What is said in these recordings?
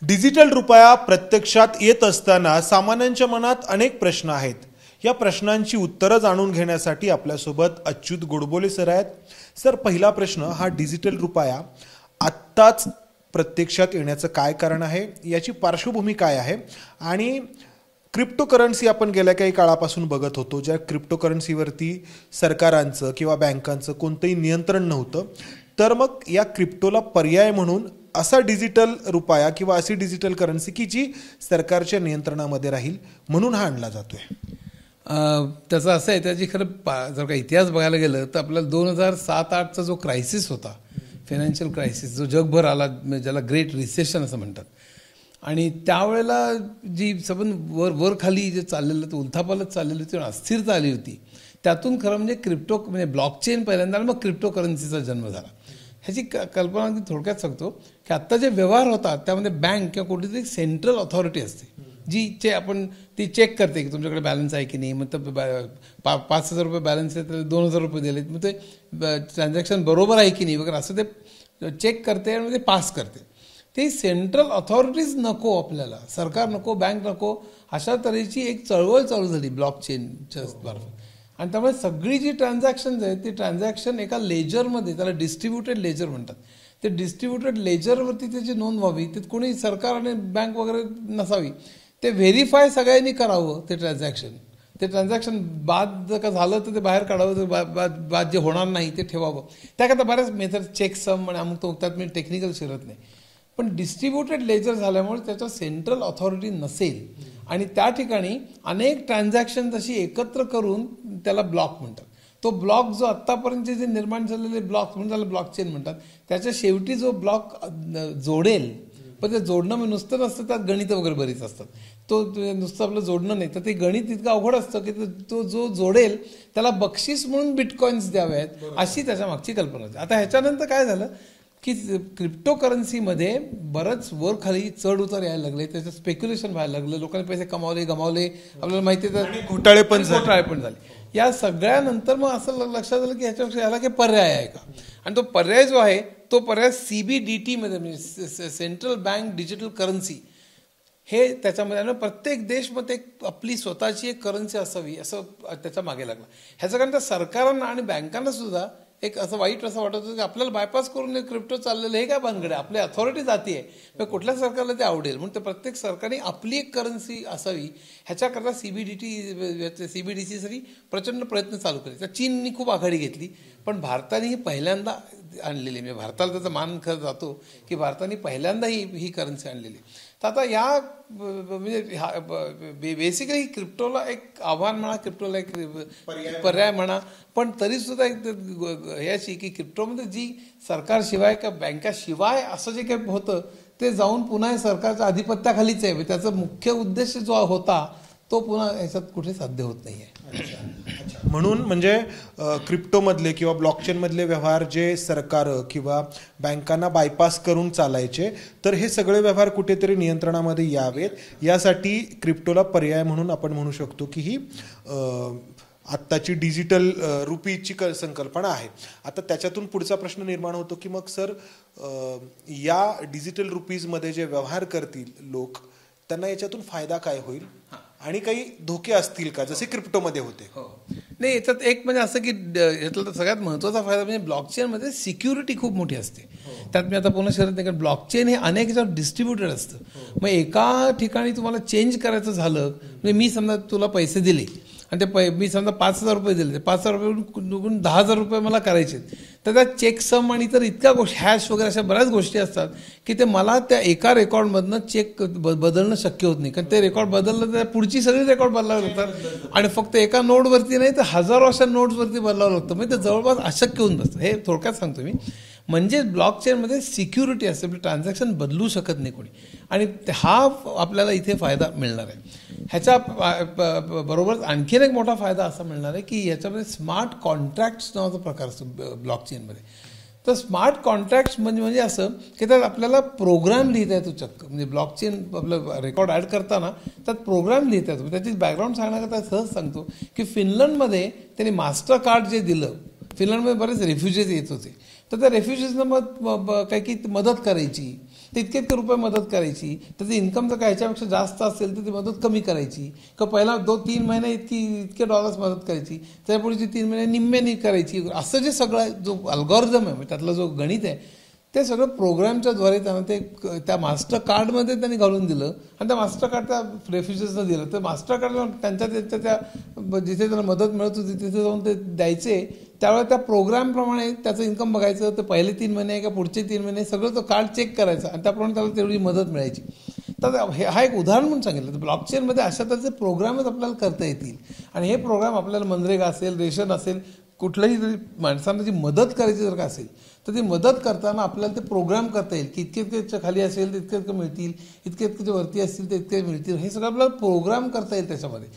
Digital रुपया प्रत्यक्षात येत असताना सामान्यांच्या मनात अनेक प्रश्न आहेत. या प्रश्नांची उत्तरं जाणून घेण्यासाठी आपल्यासोबत अच्युत गोडबोले सर आहेत. सर, पहिला प्रश्न हा डिजिटल रुपया आत्ताच प्रत्यक्षात येण्याचं काय कारण आहे, याची पार्श्वभूमी काय आहे, आणि क्रिप्टोकरन्सी आपण गेल्या काही काळापासून बघत होतो, ज्या क्रिप्टोकरन्सीवरती सरकारांचं किंवा बँकांचं कोणतंही नियंत्रण नव्हतं, तर मग या क्रिप्टोला पर्याय म्हणून असा डिजिटल रुपया किंवा अशी डिजिटल करन्सी की जी सरकारच्या नियंत्रणामध्ये राहील म्हणून हा आणला जातोय. त्याचं असं आहे, त्याची खरं जर का इतिहास बघायला गेलं तर आपल्याला 2007-08चा जो क्रायसिस होता, फायनान्शियल क्रायसिस, जो जगभर आला, ज्याला ग्रेट रिसेशन असं म्हणतात, आणि त्यावेळेला जी सबंध वर खाली जे चाललेलं, ते उलथापालथ चाललेलं होती, अस्थिरता आली होती. त्यातून खरं म्हणजे क्रिप्टो म्हणजे ब्लॉकचेन पहिल्यांदा, मग क्रिप्टो करन्सीचा जन्म झाला. ह्याची कल्पना अगदी थोडक्यात सांगतो की आत्ता जे व्यवहार होतात त्यामध्ये बँक किंवा कुठेतरी सेंट्रल ऑथॉरिटी असते, जी आपण ती चेक करते की तुमच्याकडे बॅलन्स आहे की नाही. मग 5,000 रुपये बॅलन्स आहे तर 2,000 रुपये दिले, मग ते ट्रान्झॅक्शन बरोबर आहे की नाही वगैरे असं ते चेक करते आणि ते पास करते. ते सेंट्रल ऑथॉरिटीज नको, आपल्याला सरकार नको, बँक नको, अशा तऱ्हेची एक चळवळ चालू झाली ब्लॉकचेनच्या मार्फत. आणि त्यामुळे सगळी जी ट्रान्झॅक्शन्स आहेत ती ट्रान्झॅक्शन एका लेजरमध्ये, त्याला डिस्ट्रीब्युटेड लेजर म्हणतात, ते डिस्ट्रीब्युटेड लेजरवरती त्याची नोंद व्हावी. ते कोणी सरकार आणि बँक वगैरे नसावी, ते व्हेरीफाय सगळ्यांनी करावं. ते ट्रान्झॅक्शन बाद जर का झालं तर ते बाहेर काढावं, तर बाद जे होणार नाही ते ठेवावं. त्याकरता बऱ्याच मेथड, चेक सम आणि अमुक त्यात मी टेक्निकल शिरत नाही. पण डिस्ट्रीब्युटेड लेजर झाल्यामुळे त्याच्या सेंट्रल ऑथॉरिटी नसेल आणि त्या ठिकाणी अनेक ट्रान्झॅक्शन अशी एकत्र करून त्याला ब्लॉक म्हणतात. तो ब्लॉक जो आत्तापर्यंत जे निर्माण झालेले ब्लॉक म्हणजे त्याला ब्लॉकचेन म्हणतात, त्याच्या शेवटी जो ब्लॉक जोडेल, पण ते जोडणं म्हणजे नुसतं नसतं, त्यात गणित वगैरे बरीच असतात. तो नुसतं आपलं जोडणं नाही, तर ते गणित इतकं अवघड असतं की तो जो जोडेल त्याला बक्षीस म्हणून बिटकॉइन्स द्याव्यात, अशी त्याच्या मागची कल्पना होती. आता ह्याच्यानंतर काय झालं की क्रिप्टो करन्सीमध्ये बरंच वर खाली चढ उतार यायला लागले, त्याचं स्पेक्युलेशन व्हायला लागलं, लोकांनी पैसे कमावले, गमावले, आपल्याला माहिती आहे, घोटाळे पण झाले. या सगळ्यानंतर मग असं लक्षात आलं की ह्याच्यापेक्षा याला काही पर्याय आहे का. आणि तो पर्याय जो आहे तो पर्याय CBDT मध्ये, म्हणजे सेंट्रल बँक डिजिटल करन्सी, हे त्याच्यामध्ये प्रत्येक देशमध्ये आपली स्वतःची एक करन्सी असावी असं त्याच्या मागे लागला. ह्याचं कारण त्या सरकारांना आणि बँकांना सुद्धा एक असं वाईट असं वाटत होतं की आपल्याला बायपास करून क्रिप्टो चाललेलं, हे काय भानगड आहे, आपली अथॉरिटी जाती आहे, कुठल्या सरकारला ते आवडेल म्हणून ते प्रत्येक सरकारने आपली एक करन्सी असावी ह्याच्याकरता CBDCसाठी प्रचंड प्रयत्न चालू केले. तर चीननी खूप आघाडी घेतली, पण भारताने ही पहिल्यांदा आणलेली, म्हणजे भारताला त्याचा मान खरं जातो की भारताने पहिल्यांदा ही करन्सी आणलेली. तर आता या म्हणजे बेसिकली क्रिप्टोला एक आव्हान म्हणा, क्रिप्टोला एक पर्याय म्हणा, पण तरी सुद्धा एक हे अशी की क्रिप्टोमध्ये जी सरकारशिवाय का बँकाशिवाय असं जे काही होतं ते जाऊन पुन्हा सरकारच्या आधिपत्याखालीच आहे. त्याचा मुख्य उद्देश जो होता तो पुन्हा ह्याच्यात कुठे साध्य होत नाही आहे. म्हणून म्हणजे क्रिप्टोमधले किंवा ब्लॉकचेनमधले व्यवहार जे सरकार किंवा बँकांना बायपास करून चालायचे, तर हे सगळे व्यवहार कुठेतरी नियंत्रणामध्ये यावेत, यासाठी क्रिप्टोला पर्याय म्हणून आपण म्हणू शकतो की ही आत्ताची डिजिटल रुपीची संकल्पना आहे. आता त्याच्यातून पुढचा प्रश्न निर्माण होतो की मग सर, या डिजिटल रुपीजमध्ये जे व्यवहार करतील लोक, त्यांना याच्यातून फायदा काय होईल आणि काही धोके असतील का, जसे क्रिप्टोमध्ये होते? नाही, याच्यात एक म्हणजे असं की यातला सगळ्यात महत्त्वाचा फायदा म्हणजे ब्लॉकचेनमध्ये सिक्युरिटी खूप मोठी असते. त्यात मी आता पुन्हा शरत नाही, कारण ब्लॉकचेन हे अनेक याच्यावर डिस्ट्रीब्युटेड असतं. मग एका ठिकाणी तुम्हाला चेंज करायचं झालं, म्हणजे मी समजा तुला पैसे दिले आणि ते मी समजा 5,000 रुपये दिले, ते 5,000 रुपये 10,000 रुपये मला करायचे, तर त्या चेक सम आणि तर इतक्या गोष्टी, हॅश वगैरे अशा बऱ्याच गोष्टी असतात की ते मला त्या एका रेकॉर्डमधनं चेक बदलणं शक्य होत नाही. कारण ते रेकॉर्ड बदललं तर पुढची सगळी रेकॉर्ड बदलावे लागतात आणि फक्त एका नोटवरती नाही तर हजारो अशा नोट्सवरती बदलावं लागतं. म्हणजे ते जवळपास अशक्य होऊन बसतं. हे थोडक्यात सांगतो मी. म्हणजे ब्लॉकचेनमध्ये सिक्युरिटी असते, ट्रान्झॅक्शन बदलू शकत नाही कोणी, आणि हा आपल्याला इथे फायदा मिळणार आहे. ह्याच्या बरोबर आणखीन एक मोठा फायदा असा मिळणार आहे की ह्याच्यामध्ये स्मार्ट कॉन्ट्रॅक्ट्स नावाचा प्रकार असतो ब्लॉकचेनमध्ये. तर स्मार्ट कॉन्ट्रॅक्ट्स म्हणजे असं की त्यात आपल्याला प्रोग्राम लिहिता येतो चक्क. म्हणजे ब्लॉकचेन आपलं रेकॉर्ड ॲड करताना त्यात प्रोग्राम लिहिता येतो. त्याची बॅकग्राऊंड सांगण्याकरता सहज सांगतो की फिनलंडमध्ये त्यांनी मास्टर कार्ड जे दिलं, फिनलंडमध्ये बरेच रेफ्युजीज येत होते, तर त्या रेफ्युजीजना मग काही मदत करायची तर इतके रुपये मदत करायची, त्याचं इन्कम जर काय ह्याच्यापेक्षा जास्त असेल तर ती मदत कमी करायची, किंवा पहिला 2-3 महिने इतके डॉलर्स मदत करायची, त्यापुढची 3 महिने निम्म्यानी करायची. असं जे सगळं जो अल्गोरिदम आहे, त्यातला जो गणित आहे, ते सगळं प्रोग्रामच्या द्वारे त्यांना ते त्या मास्टर कार्डमध्ये त्यांनी घालून दिलं आणि त्या मास्टर कार्ड त्या रेफ्युजीजना दिलं. तर मास्टर कार्ड त्यांच्या त्या जिथे त्यांना मदत मिळत होती तिथे जाऊन ते द्यायचे. त्यावेळेला त्या प्रोग्रामप्रमाणे त्याचं इन्कम बघायचं, तर पहिले 3 महिने का पुढचे 3 महिने सगळं तो कार्ड चेक करायचा आणि त्याप्रमाणे त्याला तेवढी मदत मिळायची. तर हा एक उदाहरण म्हणून सांगितलं. तर ब्लॉकचेनमध्ये अशा तऱ्हेचे प्रोग्रामच आपल्याला करता येतील आणि हे प्रोग्राम आपल्याला मनरेगा असेल, रेशन असेल, कुठल्याही जरी माणसांना जी मदत करायची जर का असेल तर ती मदत करताना आपल्याला ते प्रोग्राम करता येईल की इतके खाली असेल तर इतके मिळतील, इतके वरती असतील तर इतके मिळतील. हे सगळं आपल्याला प्रोग्राम करता येईल त्याच्यामध्ये.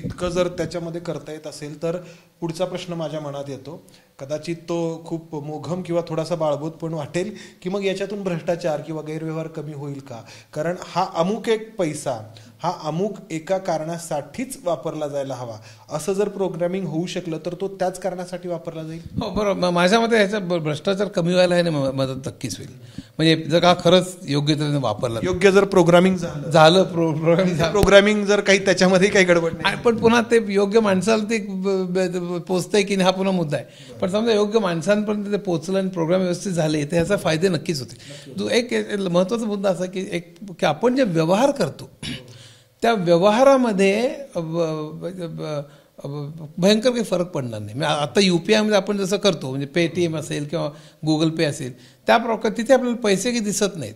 इतकं जर त्याच्यामध्ये करता येत असेल तर पुढचा प्रश्न माझ्या मनात येतो. कदाचित तो खूप मोघम किंवा थोडासा बाळबोध पण वाटेल की मग याच्यातून भ्रष्टाचार किंवा गैरव्यवहार कमी होईल का? कारण हा अमुक एक पैसा हा अमुक एका कारणासाठीच वापरला जायला हवा असं जर प्रोग्रामिंग होऊ शकलं तर तो त्याच कारणासाठी वापरला जाईल. हो बरोबर. माझ्या मते ह्याचा भ्रष्टाचार कमी व्हायला आहे ना मदत नक्कीच होईल. म्हणजे जर का खरंच योग्य तऱ्हेने वापरला, योग्य जर प्रोग्रामिंग झालं प्रोग्रामिंग जर काही त्याच्यामध्ये काही गडबड नाही, पण पुन्हा ते योग्य माणसाला ते पोचतंय की नाही हा पुन्हा मुद्दा आहे. पण समजा योग्य माणसांपर्यंत ते पोचलं आणि प्रोग्राम व्यवस्थित झाले तर ह्याचा फायदे नक्कीच होते. एक महत्त्वाचा मुद्दा असा की आपण जे व्यवहार करतो त्या व्यवहारामध्ये भयंकर काही फरक पडणार नाही. आता UPI आपण जसं करतो, म्हणजे पेटीएम असेल किंवा गुगल पे असेल, तिथे आपल्याला पैसे काही दिसत नाहीत.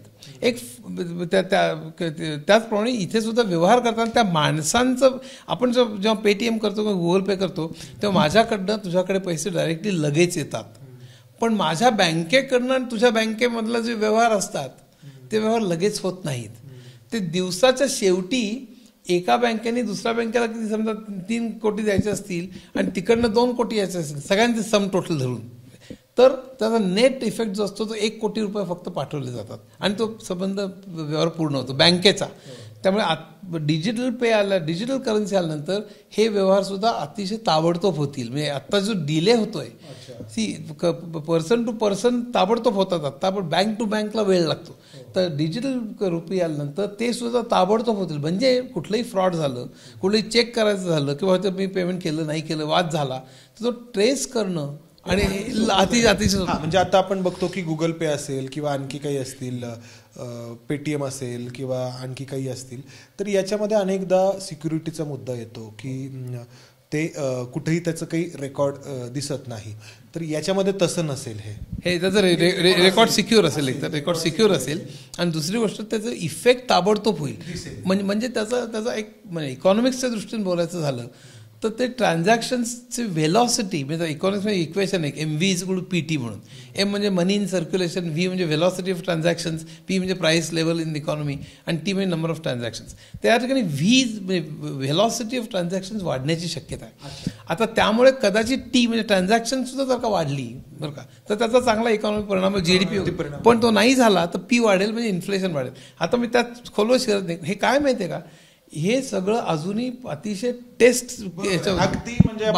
त्याचप्रमाणे इथे सुद्धा व्यवहार करताना त्या माणसांचं आपण जेव्हा पेटीएम करतो किंवा गुगल पे करतो तेव्हा माझ्याकडनं तुझ्याकडे पैसे डायरेक्टली लगेच येतात, पण माझ्या बँकेकडनं आणि तुझ्या बँकेमधला जे व्यवहार असतात ते व्यवहार लगेच होत नाहीत. ते दिवसाच्या शेवटी एका बँकेने दुसऱ्या बँकेला किती समजा 3 कोटी द्यायचे असतील आणि तिकडनं 2 कोटी यायचे असतील सगळ्यांचे सम टोटल धरून, तर त्याचा नेट इफेक्ट जो असतो तो 1 कोटी रुपये फक्त पाठवले जातात आणि तो संबंध व्यवहार पूर्ण होतो बँकेचा. त्यामुळे डिजिटल पे आलं, डिजिटल करन्सी आल्यानंतर हे व्यवहार सुद्धा अतिशय ताबडतोब होतील. म्हणजे आता जो डिले होतोय पर्सन टू पर्सन ताबडतोब होतात. आता आपण बँक टू बँकला वेळ लागतो, तर डिजिटल रुपये आल्यानंतर ते सुद्धा ताबडतोब होतील. म्हणजे कुठलंही फ्रॉड झालं, कुठलंही चेक करायचं झालं किंवा मी पेमेंट केलं नाही केलं वाद झाला तर तो ट्रेस करणं आणि अतिशय म्हणजे आता आपण बघतो की गुगल पे असेल किंवा आणखी काही असतील, पेटीएम असेल किंवा आणखी काही असतील, तर याच्यामध्ये अनेकदा सिक्युरिटीचा मुद्दा येतो की ते कुठेही त्याचं काही रेकॉर्ड दिसत नाही. तर याच्यामध्ये तसं नसेल, हे त्याचं रेकॉर्ड सिक्युअर असेल. एक तर रेकॉर्ड सिक्युअर असेल आणि दुसरी गोष्ट त्याचं इफेक्ट ताबडतोब होईल. म्हणजे त्याचा एक म्हणजे इकॉनॉमिक्सच्या दृष्टीने बोलायचं झालं तर ते ट्रान्झॅक्शन्सची व्हेलॉसिटी म्हणजे इकॉनॉमिक्समध्ये इक्वेशन आहे MV=PT म्हणून. M म्हणजे मनी इन सर्क्युलेशन, V म्हणजे व्हेलॉसिटी ऑफ ट्रान्झॅक्शन्स, P म्हणजे प्राइस लेवल इन इकॉनॉमी आणि T म्हणजे नंबर ऑफ ट्रान्झॅक्शन्स. त्या ठिकाणी व्हेलॉसिटी ऑफ ट्रान्झॅक्शन्स वाढण्याची शक्यता आहे. आता त्यामुळे कदाचित T म्हणजे ट्रान्झॅक्शन सुद्धा जर का वाढली बरं का तर त्याचा चांगला इकॉनॉमिक परिणाम GDP, पण तो नाही झाला तर P वाढेल म्हणजे इन्फ्लेशन वाढेल. आता मी त्यात खोलवर शिरत नाही. हे काय माहिती आहे का, हे सगळं अजूनही अतिशय टेस्ट अगदी म्हणजे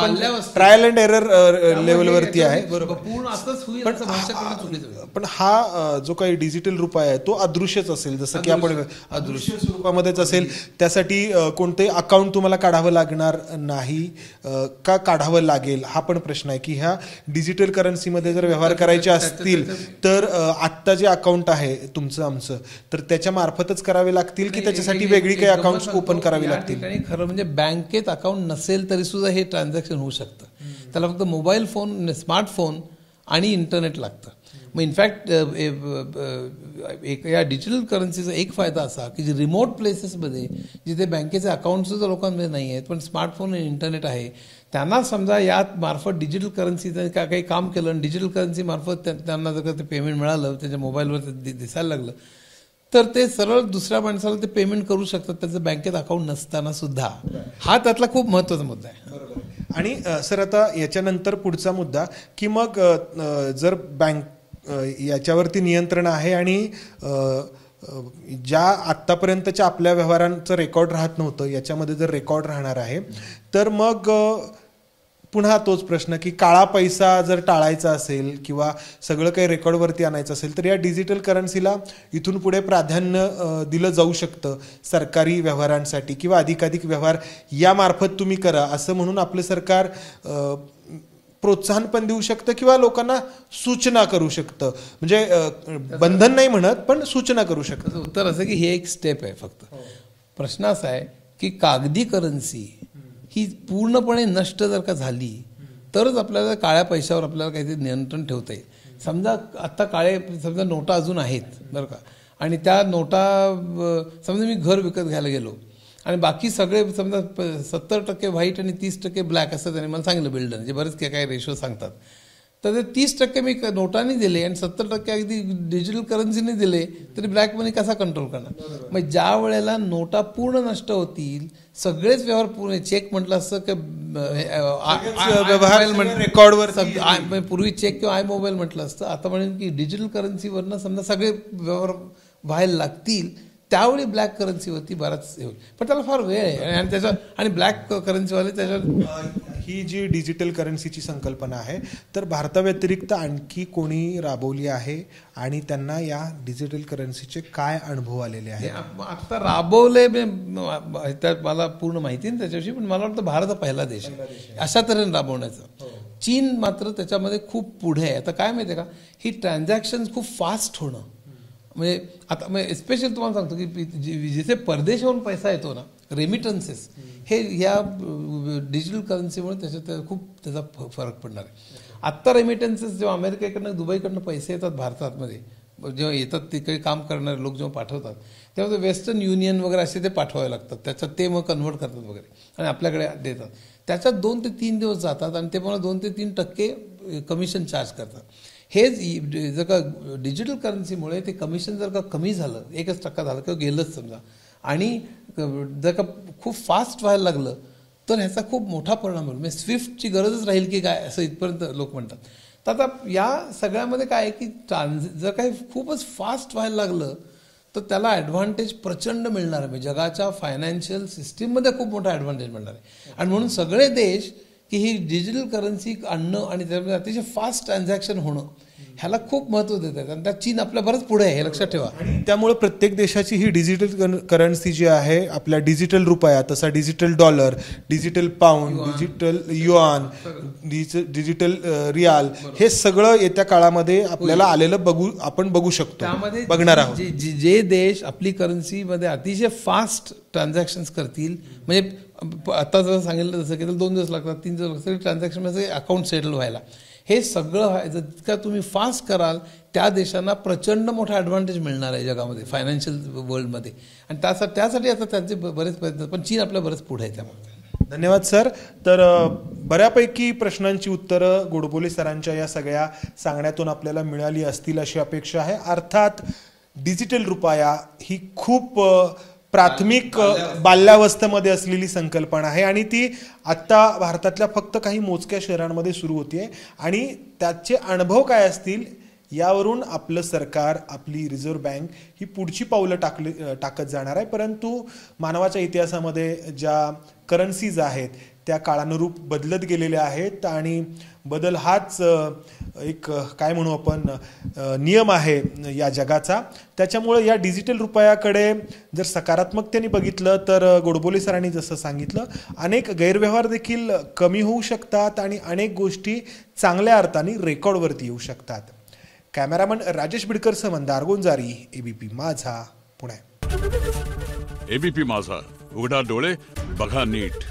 ट्रायल अँड एरर लेवलवरती आहे. पूर्ण असंच होईल असं भाष्य करणं चुकीचं आहे. पण हा जो काही डिजिटल रुपया आहे तो अदृश्यच असेल, जसं की आपण अदृश्य स्वरूपामध्येच असेल. त्यासाठी कोणते अकाउंट तुम्हाला काढावं लागणार नाही का काढावं लागेल हा पण प्रश्न आहे की ह्या डिजिटल करन्सीमध्ये जर व्यवहार करायचे असतील तर आत्ता जे अकाउंट आहे तुमचं आमचं तर त्याच्या मार्फतच करावे लागतील की त्याच्यासाठी वेगळी काही अकाउंट ओपन करावी लागतील. खरं म्हणजे बँकेत अकाउंट नसेल तरी सुद्धा हे ट्रान्झॅक्शन होऊ शकतं. त्याला फक्त मोबाईल फोन, स्मार्टफोन आणि इंटरनेट लागतं. मग इनफॅक्ट या डिजिटल करन्सीचा एक फायदा असा की जे रिमोट प्लेसेसमध्ये जिथे बँकेचे अकाउंट सुद्धा लोकांमध्ये नाही आहेत पण स्मार्टफोन आणि इंटरनेट आहे, त्यांना समजा यात मार्फत डिजिटल करन्सीचं काही काम केलं आणि डिजिटल करन्सी मार्फत त्यांना जर का ते पेमेंट मिळालं, त्याच्या मोबाईलवर दिसायला लागलं तर ते सरळ दुसऱ्या माणसाला ते पेमेंट करू शकतात त्याचं बँकेत अकाउंट नसताना सुद्धा. हा त्यातला खूप महत्त्वाचा मुद्दा आहे. आणि सर आता याच्यानंतर पुढचा मुद्दा की मग जर बँक याच्यावरती नियंत्रण आहे आणि ज्या आत्तापर्यंतच्या आपल्या व्यवहारांचं रेकॉर्ड राहत नव्हतं याच्यामध्ये जर रेकॉर्ड राहणार आहे तर मग पुन्हा तोच प्रश्न की काळा पैसा जर टाळायचा असेल किंवा सगळं काही रेकॉर्डवरती आणायचं असेल तर या डिजिटल करन्सीला इथून पुढे प्राधान्य दिलं जाऊ शकतं सरकारी व्यवहारांसाठी किंवा अधिकाधिक व्यवहार यामार्फत तुम्ही करा असं म्हणून आपलं सरकार प्रोत्साहन पण देऊ शकतं किंवा लोकांना सूचना करू शकतं, म्हणजे बंधन नाही म्हणत पण सूचना करू शकतं. उत्तर असं की ही एक स्टेप आहे. फक्त प्रश्न असा आहे की कागदी करन्सी ही पूर्णपणे नष्ट जर का झाली तरच आपल्याला काळ्या पैशावर आपल्याला काहीतरी नियंत्रण ठेवता येईल. समजा आत्ता समजा नोटा अजून आहेत बरं का, आणि त्या नोटा समजा मी घर विकत घ्यायला गेलो आणि बाकी सगळे समजा 70% व्हाईट आणि 30% ब्लॅक असं त्याने मला सांगितलं बिल्डर, जे बरेच काही रेशो सांगतात. तर ते 30% मी नोटाने दिले आणि 70% अगदी डिजिटल करन्सीने दिले तरी ब्लॅक मनी कसा कंट्रोल करणार. मग ज्या वेळेला नोटा पूर्ण नष्ट होतील, सगळेच व्यवहार पूर्ण चेक म्हटलं असतं की रेकॉर्डवर पूर्वी चेक किंवा आय मोबाईल म्हटलं असतं, आता म्हणेन की डिजिटल करन्सीवरनं समजा सगळे व्यवहार व्हायला लागतील, त्यावेळी ब्लॅक करन्सीवरती बराच होईल. पण त्याला फार वेळ आहे आणि त्याच्या आणि ब्लॅक करन्सीवाले त्याच्यावर ही जी डिजिटल करन्सीची संकल्पना आहे तर भारताव्यतिरिक्त आणखी कोणी राबवली आहे आणि त्यांना या डिजिटल करन्सीचे काय अनुभव आलेले आहेत? आता राबवले त्यात मला पूर्ण माहिती नाही त्याच्याविषयी, पण मला वाटतं भारत हा पहिला देश आहे अशा तऱ्हेने राबवण्याचा. चीन मात्र त्याच्यामध्ये खूप पुढे आहे. आता काय माहिती आहे का, ही ट्रान्झॅक्शन खूप फास्ट होणं, म्हणजे आता म्हणजे स्पेशल तुम्हाला सांगतो की जिथे परदेशावरून पैसा येतो ना, रेमिटन्सेस, हे या डिजिटल करन्सीमुळे त्याच्यात खूप त्याचा फरक पडणार आहे. आत्ता रेमिटन्सेस जेव्हा अमेरिकेकडनं दुबईकडनं पैसे येतात भारतामध्ये, जेव्हा येतात तिकडे काम करणारे लोक जेव्हा पाठवतात तेव्हा वेस्टर्न युनियन वगैरे असे ते पाठवावे लागतात, त्याच्यात ते मग कन्व्हर्ट करतात वगैरे आणि आपल्याकडे देतात. त्याच्यात 2 ते 3 दिवस जातात आणि ते मला 2 ते 3% कमिशन चार्ज करतात. हेच जर का डिजिटल करन्सीमुळे ते कमिशन जर का कमी झालं, 1% झालं किंवा गेलंच समजा, आणि जर का खूप फास्ट व्हायला लागलं तर ह्याचा खूप मोठा परिणाम होईल. म्हणजे स्विफ्टची गरजच राहील की काय असं इथपर्यंत लोक म्हणतात. तर आता या सगळ्यामध्ये काय आहे की जर काही खूपच फास्ट व्हायला लागलं तर त्याला ॲडव्हान्टेज प्रचंड मिळणार आहे. म्हणजे जगाच्या फायनान्शियल सिस्टीममध्ये खूप मोठा ॲडव्हान्टेज मिळणार आहे. आणि म्हणून सगळे देश की ही डिजिटल करन्सी आणणं आणि त्यामध्ये अतिशय फास्ट ट्रान्झॅक्शन होणं ह्याला खूप महत्त्व देतात. आणि त्या चीन आपल्या बरंच पुढे आहे हे लक्षात ठेवा. आणि त्यामुळे प्रत्येक देशाची ही डिजिटल करन्सी जी आहे, आपल्या डिजिटल रुपया, तसा digital dollar, digital pound, digital yuan, digital riyal, हे सगळं येत्या काळामध्ये आपल्याला आलेलं आपण बघू शकतो, त्यामध्ये बघणार आहोत. जे देश आपली करन्सीमध्ये अतिशय फास्ट ट्रान्झॅक्शन्स करतील, म्हणजे आता जसं सांगितलं तसं की 2 दिवस लागतात, 3 दिवस लागतात ट्रान्झॅक्शनमध्ये अकाउंट सेटल व्हायला, हे सगळं जितका तुम्ही फास्ट कराल त्या देशांना प्रचंड मोठा ॲडव्हान्टेज मिळणार आहे जगामध्ये, फायनान्शियल वर्ल्डमध्ये. आणि त्यासाठी आता त्यांचे बरेच प्रयत्न, पण चीन आपल्या बरेच पुढे आहे त्यामध्ये. धन्यवाद सर. तर बऱ्यापैकी प्रश्नांची उत्तरं गोडबोले सरांच्या या सगळ्या सांगण्यातून आपल्याला मिळाली असतील अशी अपेक्षा आहे. अर्थात डिजिटल रुपया ही खूप प्राथमिक बाल्यावस्थेमध्ये असलेली संकल्पना आहे आणि ती आत्ता भारतातल्या फक्त काही मोजक्या शहरांमध्ये सुरू होतीये आणि त्याचे अनुभव काय असतील यावरून आपलं सरकार, आपली रिझर्व्ह बँक ही पुढची पावलं टाकत जाणार आहे. परंतु मानवाच्या इतिहासामध्ये ज्या करन्सीज आहेत त्या काळानुरूप बदलत गेलेल्या आहेत आणि बदल हाच एक काय म्हणू आपण नियम आहे या जगाचा. त्याच्यामुळे या डिजिटल रुपयाकडे जर सकारात्मकतेने बघितलं तर गोडबोले सरांनी जसं सांगितलं, अनेक गैरव्यवहार देखील कमी होऊ शकतात आणि अनेक गोष्टी चांगल्या अर्थाने रेकॉर्डवरती येऊ शकतात. कॅमेरामन राजेश बिडकरसह मंदार गोंजारी, एबीपी माझा, पुणे. एबीपी माझा, उघडा डोळे बघा नीट.